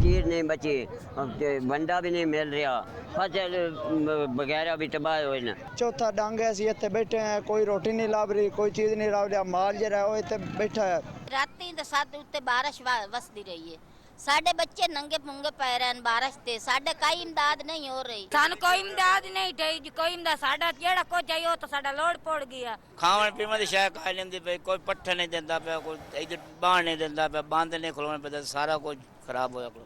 चीज़ नहीं बची, बंदा भी नहीं मिल रहा, फसल वगैरह भी तबाह हुए ना। चौथा डंग है, ਅਸੀਂ ਇੱਥੇ ਬੈਠੇ ਆ, ਕੋਈ ਰੋਟੀ ਨਹੀਂ ਲੱਭ ਰਹੀ, ਕੋਈ ਚੀਜ਼ ਨਹੀਂ ਲੱਭ ਰਿਹਾ, ਮਾਲ ਜਿਹੜਾ ਉਹ ਇੱਥੇ ਬੈਠਾ ਹੈ। ਰਾਤੀ ਦੇ ਸਾਥ ਉੱਤੇ ਬਾਰਿਸ਼ ਵਸਦੀ ਰਹੀ ਹੈ, ਸਾਡੇ ਬੱਚੇ ਨੰਗੇ ਪੁੰਗੇ ਪੈ ਰਹੇ ਹਨ ਬਾਰਿਸ਼ ਤੇ, ਸਾਡੇ ਕੋਈ ਇਮਦਾਦ ਨਹੀਂ ਹੋ ਰਹੀ। ਸਾਨੂੰ ਕੋਈ ਇਮਦਾਦ ਨਹੀਂ ਠਈ ਜੀ, ਕੋਈ ਇਮਦਾਦ ਸਾਡਾ ਜਿਹੜਾ ਕੁਝ ਆਈ ਉਹ ਤਾਂ ਸਾਡਾ ਲੋੜ ਪੜ ਗਿਆ। ਖਾਣ ਪੀਣ ਦੀ ਸ਼ੈ ਖਾ ਲੈਂਦੀ ਪਈ, ਕੋਈ ਪੱਠੇ ਨਹੀਂ ਦਿੰਦਾ ਪਿਆ, ਕੋਈ ਇਧਰ ਬਾਹਰ ਨਹੀਂ ਦਿੰਦਾ ਪਿਆ, ਬੰਦ नहीं खुलवाने पे, सारा कुछ खराब हो जाता।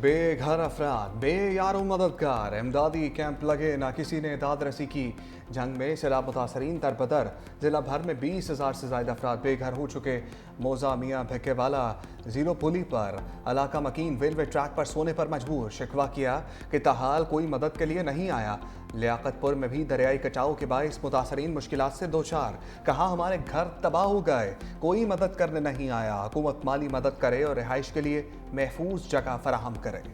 बेघर अफराद बेयारो मददगार, इमदादी कैंप लगे, ना किसी ने दाद रसी की। जंग में सैलाब मुतासरीन दरबदर, जिला भर में 20,000 से ज्यादा अफराद बेघर हो चुके। मौजा मियाँ भिक्केवाला जीरो पुली पर इलाका मकीन रेलवे ट्रैक पर सोने पर मजबूर, शिकवा किया कि ताहाल कोई मदद के लिए नहीं आया। लियाकतपुर में भी दरियाई कटाव के बायस मुतासरीन मुश्किलात से दो चार, कहा हमारे घर तबाह हो गए, कोई मदद करने नहीं आया। हुकूमत माली मदद करे और रिहाइश के लिए महफूज जगह फराहम करे।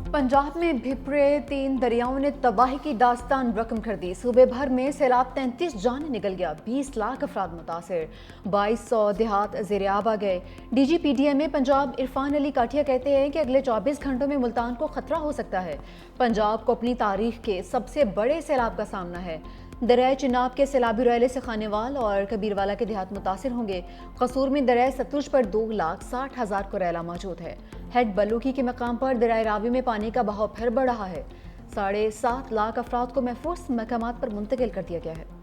पंजाब में भिपरे 3 दरियाओं ने तबाही की दास्तान रकम कर दी। सूबे भर में सैलाब 33 जाने निकल गया, 20 लाख अफराद मुतासिर, 2200 देहात ज़ेर-ए-आब आ गए। DGPDM में पंजाब इरफान अली काठिया कहते हैं कि अगले 24 घंटों में मुल्तान को खतरा हो सकता है। पंजाब को अपनी तारीख के सबसे बड़े सैलाब का सामना है। दरियाए चिनाब के सैलाबी रैले से खानेवाल और कबीरवाला के देहात मुतासिर होंगे। कसूर में दरियाए सतलुज पर 2,60,000 को रैला मौजूद है। हेड बलूकी के मकाम पर दरियाए रावी में पानी का बहाव फिर बढ़ रहा है। 7.5 लाख अफराद को महफूज मकामात पर मुंतकिल कर दिया गया है।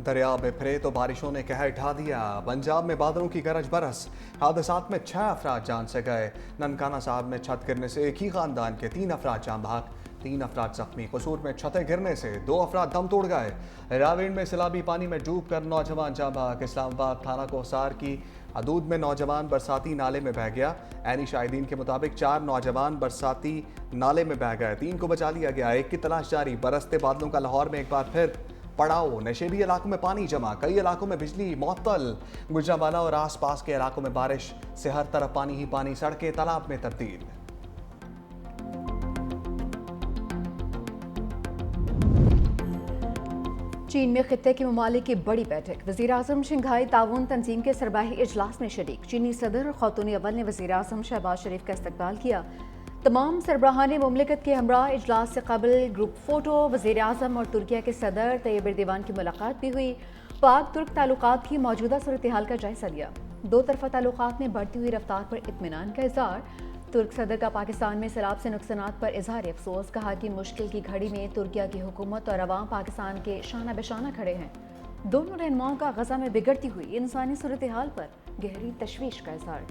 दरिया भिपरे तो बारिशों ने कहर ढा दिया। पंजाब में बादलों की गरज बरस, हादसात में 6 अफराद जान से गए। ननकाना साहब में छत गिरने से एक ही खानदान के 3 अफराद जान भाग, 3 अफराद जख्मी। कसूर में छतें गिरने से 2 अफराद दम तोड़ गए। रावीण में सैलाबी पानी में डूब कर नौजवान जान भाग। इस्लामाबाद थाना कोहसार की हदूद में नौजवान बरसाती नाले में बह गया। ऐनी शाहिदीन के मुताबिक 4 नौजवान बरसाती नाले में बह गए, 3 को बचा लिया गया, 1 की तलाश जारी। बरसते बादलों का लाहौर में एक बार फिर पड़ाव, नशेबी इलाकों में पानी जमा, कई इलाकों में बिजली मअतल। गुजरांवाला और आसपास के इलाकों में बारिश से हर तरफ पानी ही पानी, सड़कें तालाब में तब्दील। चीन में खित्ते के ममालिक की बड़ी बैठक, वज़ीर-ए-आज़म शंघाई ताउन तंजीम के सरबराही इजलास में शरीक। चीनी सदर और खातून अव्वल ने वज़ीर-ए-आज़म शहबाज शरीफ का इस्तकबाल किया। तमाम सरबराहान मुमलिकत के हमरा इजलास से कबल ग्रुप फ़ोटो, वज़ीर-ए-आज़म और तुर्किया के सदर तैयब एर्दोगान की मुलाकात भी हुई। पाक तुर्क ताल्लुकात की मौजूदा सूरत हाल का जायजा लिया। 2 तरफ़ा ताल्लुकात में बढ़ती हुई रफ्तार पर इत्मीनान का इज़हार। तुर्क सदर का पाकिस्तान में सैलाब से नुकसानात पर इजहार अफसोस, कहा कि मुश्किल की घड़ी में तुर्किया की हुकूमत और अवाम पाकिस्तान के शाना बेशाना खड़े हैं। दोनों रहनुमाओं का गजा में बिगड़ती हुई इंसानी सूरत हाल पर गहरी तशवीश का इजहार।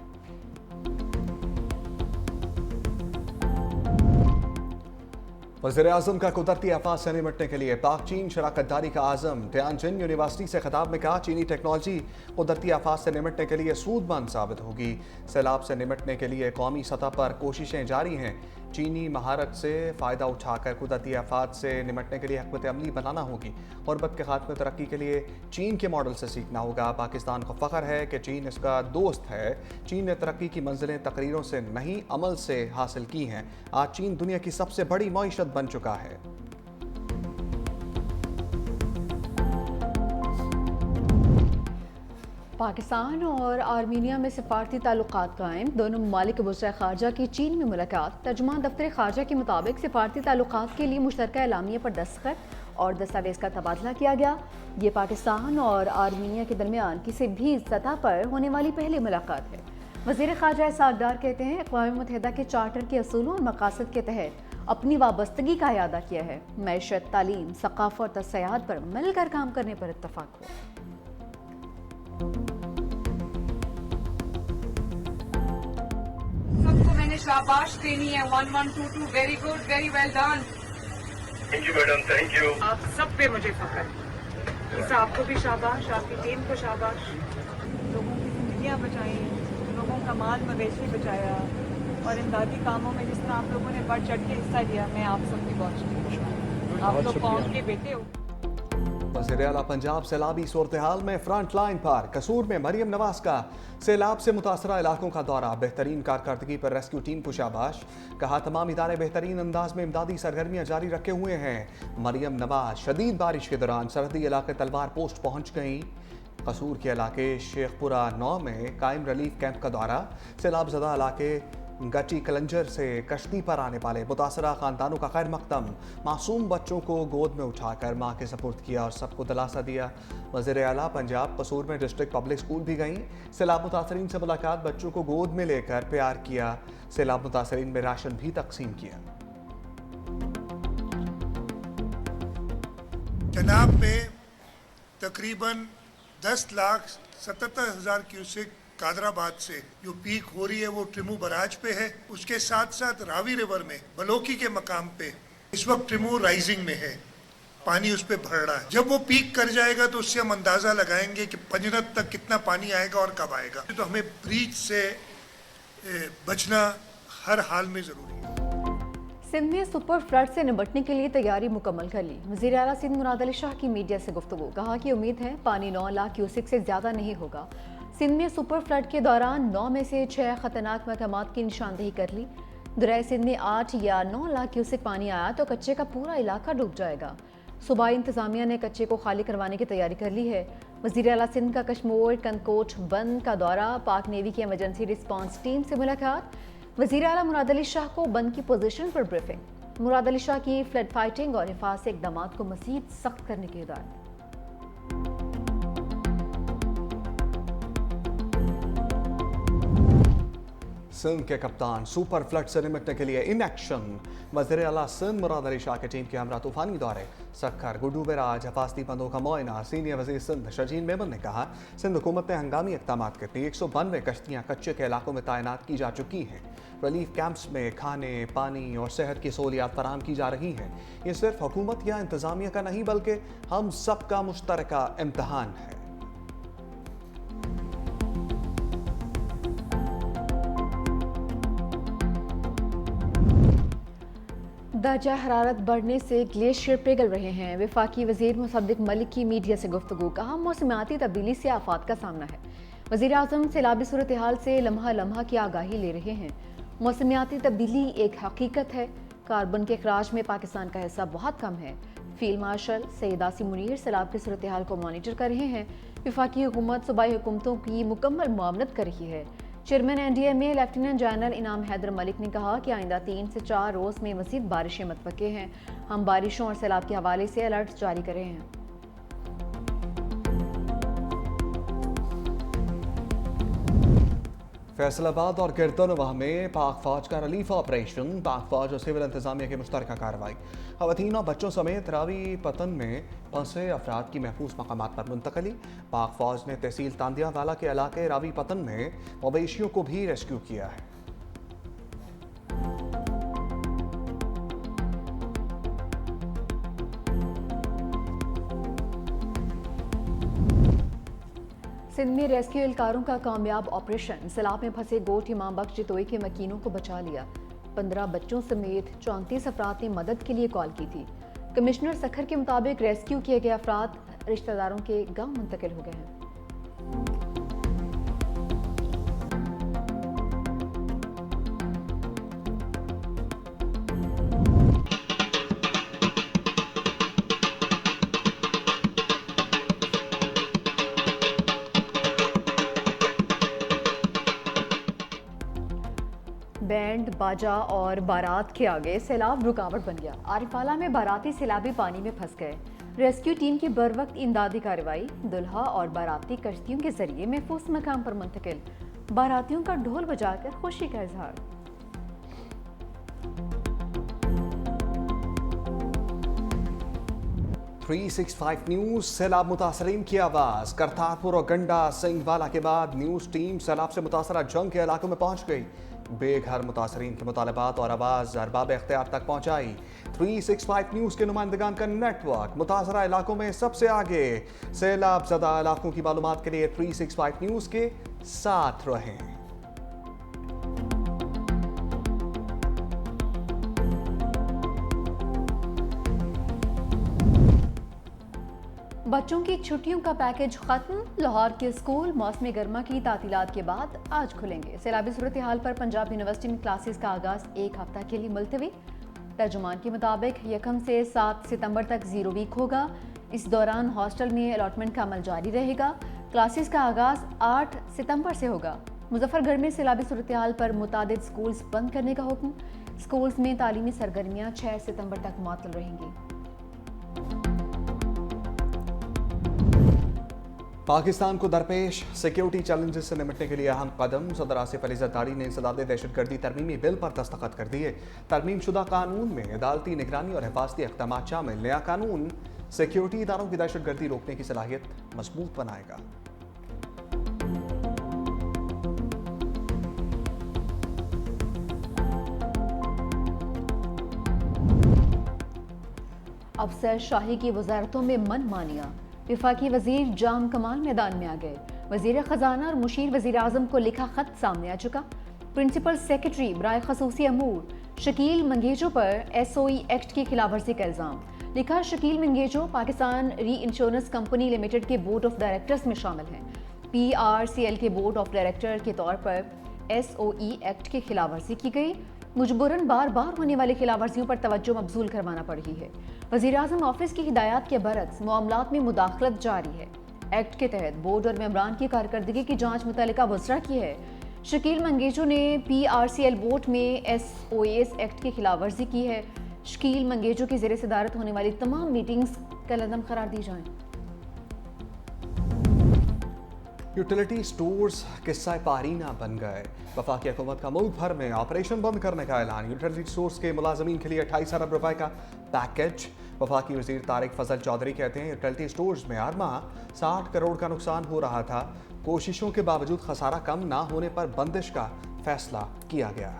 वज़ीर-ए-आज़म का कुदरती आफात से निपटने के लिए पाक चीन शराकतदारी का आज़म। तियानजिन यूनिवर्सिटी से खिताब में कहा, चीनी टेक्नोलॉजी कुदरती आफात से निपटने के लिए सूदमंद साबित होगी। सैलाब से निपटने के लिए कौमी सतह पर कोशिशें जारी हैं। चीनी महारत से फ़ायदा उठाकर कुदरती आफात से निपटने के लिए हिकमत अमली बनाना होगी। गुरबत के खात्मे तरक्की के लिए चीन के मॉडल से सीखना होगा। पाकिस्तान को फ़ख्र है कि चीन इसका दोस्त है। चीन ने तरक्की की मंजिलें तकरीरों से नहीं, अमल से हासिल की हैं। आज चीन दुनिया की सबसे बड़ी मईशत बन चुका है। पाकिस्तान और आर्मीनिया में सिफारती ताल्लुकात कायम, दोनों ममालिक के वज़ीर ख़ारजा की चीन में मुलाकात। तर्जुमान दफ्तर ख़ारजा के मुताबिक सिफारती ताल्लुकात के लिए मुश्तरका एलामिया पर दस्तखत और दस्तावेज़ का तबादला किया गया। ये पाकिस्तान और आर्मीनिया के दरमियान किसी भी सतह पर होने वाली पहली मुलाकात है। वज़ीर ख़ारजा इसाक डार कहते हैं, अक़वाम मुत्तहिदा के चार्टर के असूलों और मकासद के तहत अपनी वाबस्तगी का इरादा किया है। मैशत, तालीम, सक़ाफ़त और सयाहत पर मिलकर काम करने पर इत्तफ़ाक़ हुआ। सबको मैंने शाबाश देनी है। 1122 very good, very well done. Thank you madam, thank you. आप सब पे मुझे फख्र है। इस आपको भी शाबाश, आपकी टीम को शाबाश। लोगों की जिंदगियां बचाई, लोगों का माल मवेशी बचाया और इमदादी कामों में जिस तरह आप लोगों ने बढ़ चढ़ के हिस्सा लिया, मैं आप सबकी बहुत शुक्रिया। आप लोग कौम के बेटे हो। वज़ीर आला पंजाब सैलाबी सूरत हाल में फ्रंट लाइन पर। कसूर में मरियम नवाज का सैलाब से मुतासरा इलाकों का दौरा। बेहतरीन कारकर्दगी पर रेस्क्यू टीम को शाबाश। कहा तमाम इदारे बेहतरीन अंदाज में इमदादी सरगर्मियां जारी रखे हुए हैं। मरियम नवाज शदीद बारिश के दौरान सरहदी इलाके तलवार पोस्ट पहुंच गई। कसूर के इलाके शेखपुरा 9 में कायम रिलीफ कैंप का दौरा। सैलाब ज़दा इलाके गटी कलंजर से कश्ती पर आने वाले मुतासरा खानदानों का खैर मकदम। मासूम बच्चों को गोद में उठाकर माँ के सपुर्द किया और सबको दिलासा दिया। वज़ीर आला पंजाब कसूर में डिस्ट्रिक्ट पब्लिक स्कूल भी गईं। सैलाब मुतासरीन से मुलाकात, बच्चों को गोद में लेकर प्यार किया। सैलाब मुतासरीन में राशन भी तकसीम किया। चनाब में तकरीबन 10,77,000 क्यूसेक कादराबाद से जो पीक हो रही है वो ट्रिमू बराज पे है। उसके साथ साथ रावी रिवर में बलोकी के मकाम पे इस वक्त ट्रिमू राइजिंग में है, पानी उस पे भर रहा है। जब वो पीक कर जाएगा तो उससे हम अंदाजा लगाएंगे कि पंजरत तक कितना पानी आएगा और कब आएगा। तो हमें ब्रीच से बचना हर हाल में जरूरी है। सिंध में सुपर फ्लड से निपटने के लिए तैयारी मुकम्मल कर ली। वज़ीर आला सिंध मुराद अली शाह की मीडिया से गुफ्तगू। कहा कि उम्मीद है पानी 9 लाख क्यूसेक से ज़्यादा नहीं होगा। सिंध में सुपर फ्लड के दौरान 9 में से 6 खतरनाक मकामात की निशानदेही कर ली। दरिया सिंध में 8 या 9 लाख क्यूसेक पानी आया तो कच्चे का पूरा इलाका डूब जाएगा। सूबाई इंतजामिया ने कच्चे को खाली करवाने की तैयारी कर ली है। वज़ीर आला सिंध का कश्मोर कनकोट बंद का दौरा, पाक नेवी की इमरजेंसी रिस्पांस टीम से मुलाकात। वज़ीर आला मुराद अली शाह को बंद की पोजीशन पर ब्रीफिंग। मुराद अली शाह की फ्लड फाइटिंग और हिफाजती इक़दाम को मज़ीद सख्त करने की हिदायत। सिंध के कप्तान सुपर फ्लड से निपटने के लिए इन एक्शन। वज़ीर आला सिंध मुराद अली शाह की टीम के हमरा तूफानी दौरे। सक्खर गुड्डू बेराज हिफाजती बंदों का मुआयना। सीनियर वज़ीर सिंध शजीन मेमन ने कहा सिंध हुकूमत ने हंगामी इक़दाम करके 192 कश्तियाँ कच्चे के इलाकों में तैनात की जा चुकी हैं। रिलीफ कैंप्स में खाने, पानी और सेहत की सहूलियात फराहम की जा रही हैं। ये सिर्फ हुकूमत या इंतज़ामिया का नहीं बल्कि हम सबका मुश्तरका इम्तहान है। दर्जा हरारत बढ़ने से ग्लेशियर पिघल रहे हैं। वफाकी वज़ीर मुसद्दिक मलिक की मीडिया से गुफ्तगू। कहा मौसमियाती तब्दीली से आफात का सामना है। वज़ीर आज़म सैलाबी सूरत हाल से लम्हा लम्हा की आगाही ले रहे हैं। मौसमियाती तब्दीली एक हकीकत है। कार्बन के अखराज में पाकिस्तान का हिस्सा बहुत कम है। फील्ड मार्शल सैयद आसिम मुनीर सैलाब की सूरत हाल को मॉनिटर कर रहे हैं। वफाकी हुकूमत सूबाई हुकूमतों की मुकम्मल मुआवनत कर रही है। चेयरमैन NDMA लेफ्टिनेंट जनरल इनाम हैदर मलिक ने कहा कि आइंदा 3 से 4 रोज़ में मज़ीद बारिशें मुतवक्के हैं। हम बारिशों और सैलाब के हवाले से अलर्ट जारी कर रहे हैं। फैसलाबाद और गिरदनवाह में पाक फौज का रिलीफ ऑपरेशन। पाक फौज और सिविल इंतजामिया की मुश्तरका कार्रवाई। खवातीन और बच्चों समेत रावी पतन में फंसे अफराद की महफूज मकामात पर मुंतकली। पाक फौज ने तहसील तांदियावाला के इलाके रावी पतन में मवेशियों को भी रेस्क्यू किया है। सिंध में रेस्क्यू एहलकारों का कामयाब ऑपरेशन। सैलाब में फंसे गोट इमाम बख्श जितोई के मकीनों को बचा लिया। 15 बच्चों समेत 34 अफराद ने मदद के लिए कॉल की थी। कमिश्नर सखर के मुताबिक रेस्क्यू किए गए अफराद रिश्तेदारों के गांव मुंतकिल हो गए हैं। बैंड बाजा और बारात के आगे सैलाब रुकावट बन गया। आरिफाला में बाराती सैलाबी पानी में फंस गए। रेस्क्यू टीम की बरवक्त इमदादी कार्रवाई। दुल्हा और बाराती कश्तियों के जरिए महफूज मकाम पर मुंतकिल। बारातियों का ढोल बजाकर खुशी का इजहार। न्यूज़ सैलाब मुतासरीन की आवाज़। करतारपुर और गंडा सिंहवाला के बाद न्यूज़ टीम सैलाब से मुतासरा जंग के इलाकों में पहुंच गई। बेघर मुतासरीन के मुतालबात और आवाज़ अरबाब इख्तियार तक पहुंचाई। 365 न्यूज़ के नुमाइंदगान का नेटवर्क मुतासरा इलाकों में सबसे आगे। सैलाब ज़दा इलाकों की मालूमात के लिए 365 न्यूज़ के साथ रहें। बच्चों की छुट्टियों का पैकेज खत्म। लाहौर के स्कूल मौसम गर्मा की तातीलात के बाद आज खुलेंगे। सैलाबी सूरत हाल पर पंजाब यूनिवर्सिटी में क्लासेस का आगाज एक हफ्ता के लिए मुलतवी। तर्जुमान के मुताबिक 1 से 7 सितंबर तक 0 वीक होगा। इस दौरान हॉस्टल में अलॉटमेंट का अमल जारी रहेगा। क्लासेस का आगाज 8 सितंबर से होगा। मुजफ्फरगढ़ में सैलाबी सूरत हाल पर मुतादिद स्कूल्स बंद करने का हुक्म। स्कूल्स में तालीमी सरगर्मियां 6 सितंबर तक मुअत्तल रहेंगी। पाकिस्तान को दरपेश सिक्योरिटी चैलेंजेस से निपटने के लिए अहम कदम। सदर आसिफ अली जरदारी ने इंसदाद दहशतगर्दी तरमीमी बिल पर दस्तखत कर दिए। तरमीम शुदा कानून में अदालती निगरानी और हिफाजती इक़दामात शामिल। नया कानून सिक्योरिटी इदारों की दहशतगर्दी रोकने की सलाहियत मजबूत बनाएगा। अफसर शाही की वजारतों में मनमानियां। वफाकी वजीर जाम कमाल मैदान में आ गए। वजीर खजाना और मुशीर वजीर आजम को लिखा खत सामने आ चुका। प्रिंसिपल सेक्रेटरी बराए खसूसी अमूर शकील मंगेजो पर SOE एक्ट की खिलाफवर्जी का इल्ज़ाम। लिखा, शकील मंगेजो पाकिस्तान री इंश्योरेंस कंपनी लिमिटेड के बोर्ड ऑफ डायरेक्टर्स में शामिल हैं। PRCL के बोर्ड ऑफ डायरेक्टर के तौर पर SOE एक्ट की खिलाफवर्जी की गई। मुजबरन बार बार होने वाली खिलाफवर्जियों पर तवज्जो मबजूल करवाना पड़ रही है। वज़ीर आज़म ऑफिस की हिदायत के बरक्स मामलात में मुदाखलत जारी है। एक्ट के तहत बोर्ड और मेंबरान की कारकर्दगी की जांच मुतल्लिका वज़रा की है। शकील मंगेजो ने PRCL बोर्ड में SOAS एक्ट की खिलाफवर्जी की है। शकील मंगेजो की ज़ेर सदारत होने वाली तमाम मीटिंग्स कलअदम करार दी जाएं। यूटिलिटी स्टोर्स किस्सा पारीना बन गए। वफाकी हुकूमत का मुल्क भर में ऑपरेशन बंद करने का ऐलान। यूटिलिटी स्टोर्स के मुलाजमीन के लिए 28 अरब रुपए का पैकेज। वफाकी वजीर तारिक फजल चौधरी कहते हैं यूटिलिटी स्टोर्स में हर माह 60 करोड़ का नुकसान हो रहा था। कोशिशों के बावजूद खसारा कम ना होने पर बंदिश का फैसला किया गया।